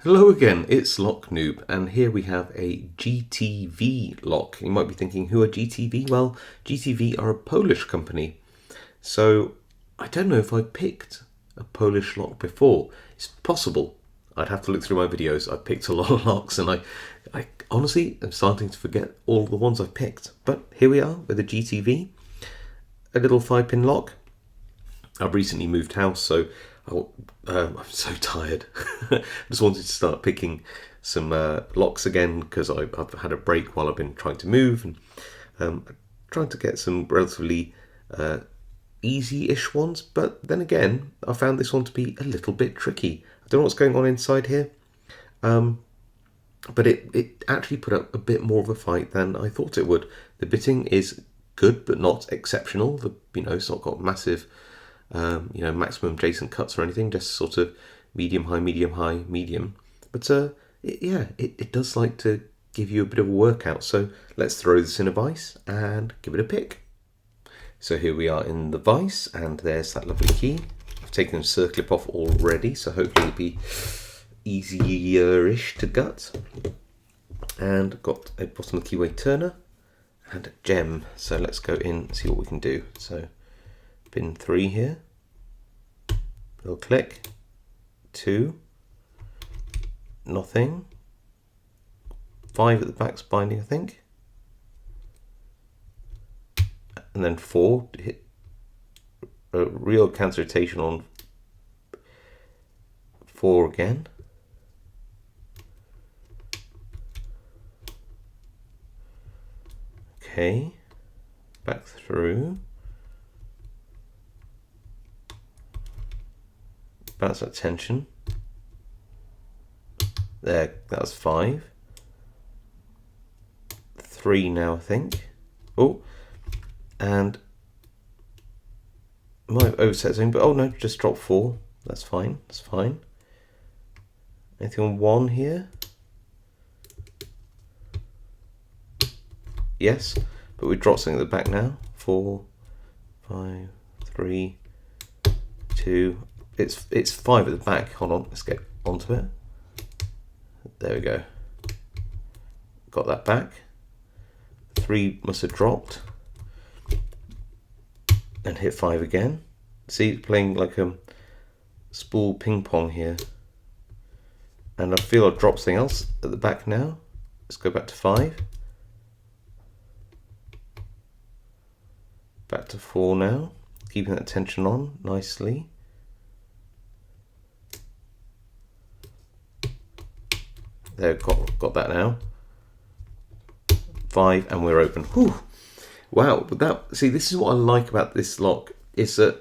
Hello again, it's Lock Noob, and here we have a GTV lock. You might be thinking, who are GTV? Well, GTV are a Polish company. So, I don't know if I picked a Polish lock before. It's possible. I'd have to look through my videos. I've picked a lot of locks, and I honestly am starting to forget all the ones I've picked. But here we are with a GTV, a little 5-pin lock. I've recently moved house, so I'm so tired. I just wanted to start picking some locks again because I've had a break while I've been trying to move and trying to get some relatively easy-ish ones. But then again, I found this one to be a little bit tricky. I don't know what's going on inside here, but it actually put up a bit more of a fight than I thought it would. The bitting is good, but not exceptional. It's not got massive maximum adjacent cuts or anything, just sort of medium, high, medium. But it does like to give you a bit of a workout. So let's throw this in a vise and give it a pick. So here we are in the vise, and there's that lovely key. I've taken the circlip off already, so hopefully it'll be easier-ish to gut. And got a bottom of the keyway turner and a gem. So let's go in and see what we can do. So pin 3 here, little click, 2, nothing, 5 at the back's binding I think, and then 4, hit a real counter rotation on 4 again, okay, back through, bounce that tension. There, that's 5. 3 now, I think. Oh, and might have overset something, but oh no, just drop 4. That's fine. That's fine. Anything on 1 here? Yes, but we dropped something at the back now. 4, 5, 3, 2. It's 5 at the back. Hold on, let's get onto it. There we go. Got that back. 3 must have dropped. And hit 5 again. See, it's playing like a spool ping pong here. And I feel I've dropped something else at the back now. Let's go back to 5. Back to 4 now. Keeping that tension on nicely. There, got that now. 5, and we're open. Whew. Wow, but this is what I like about this lock, is that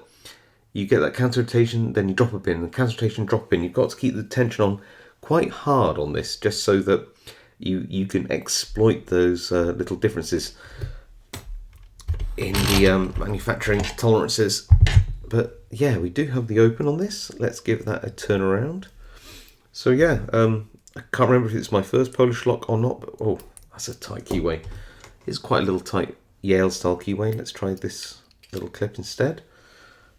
you get that counter rotation, then you drop a pin, the counter rotation, drop a pin. You've got to keep the tension on quite hard on this, just so that you can exploit those little differences in the manufacturing tolerances. But yeah, we do have the open on this. Let's give that a turn around. So yeah, I can't remember if it's my first Polish lock or not, but oh, that's a tight keyway. It's quite a little tight Yale style keyway. Let's try this little clip instead.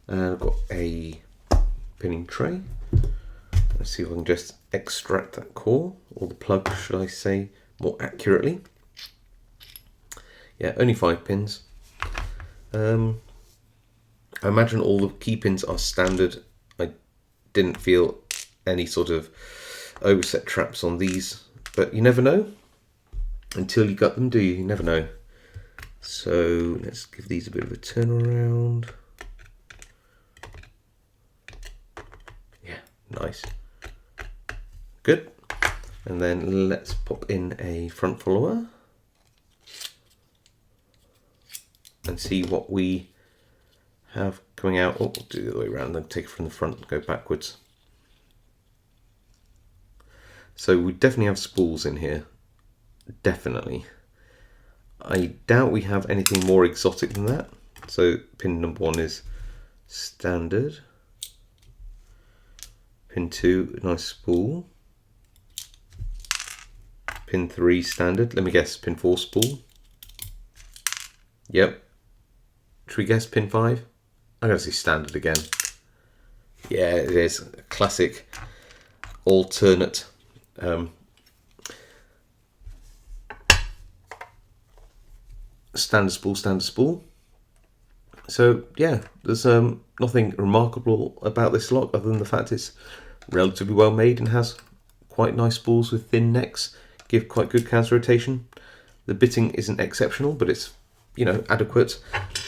I've got a pinning tray. Let's see if I can just extract that core, or the plug should I say more accurately. Yeah, only 5 pins. I imagine all the key pins are standard. I didn't feel any sort of overset traps on these, but you never know until you got them, do you? You never know. So let's give these a bit of a turn around. Yeah, nice, good. And then let's pop in a front follower and see what we have coming out. Oh, we'll do the other way around, then take it from the front and go backwards. So we definitely have spools in here, definitely. I doubt we have anything more exotic than that. So pin number 1 is standard. Pin 2, nice spool. Pin 3, standard. Let me guess, pin 4, spool. Yep. Should we guess pin 5? I'm going to say standard again. Yeah, it is a classic alternate Standard spool. So yeah, there's nothing remarkable about this lock other than the fact it's relatively well made and has quite nice spools with thin necks, give quite good counter rotation. The bitting isn't exceptional, but it's, you know, adequate.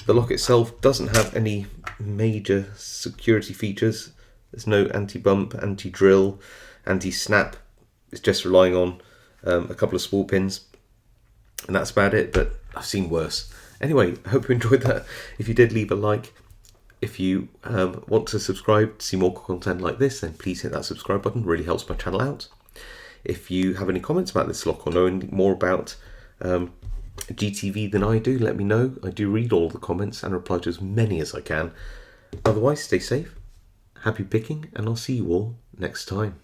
The lock itself doesn't have any major security features. There's no anti-bump, anti-drill, anti-snap. It's just relying on a couple of spool pins, and that's about it, but I've seen worse. Anyway, I hope you enjoyed that. If you did, leave a like. If you want to subscribe to see more content like this, then please hit that subscribe button. It really helps my channel out. If you have any comments about this lock or know anything more about GTV than I do, let me know. I do read all the comments and reply to as many as I can. Otherwise, stay safe, happy picking, and I'll see you all next time.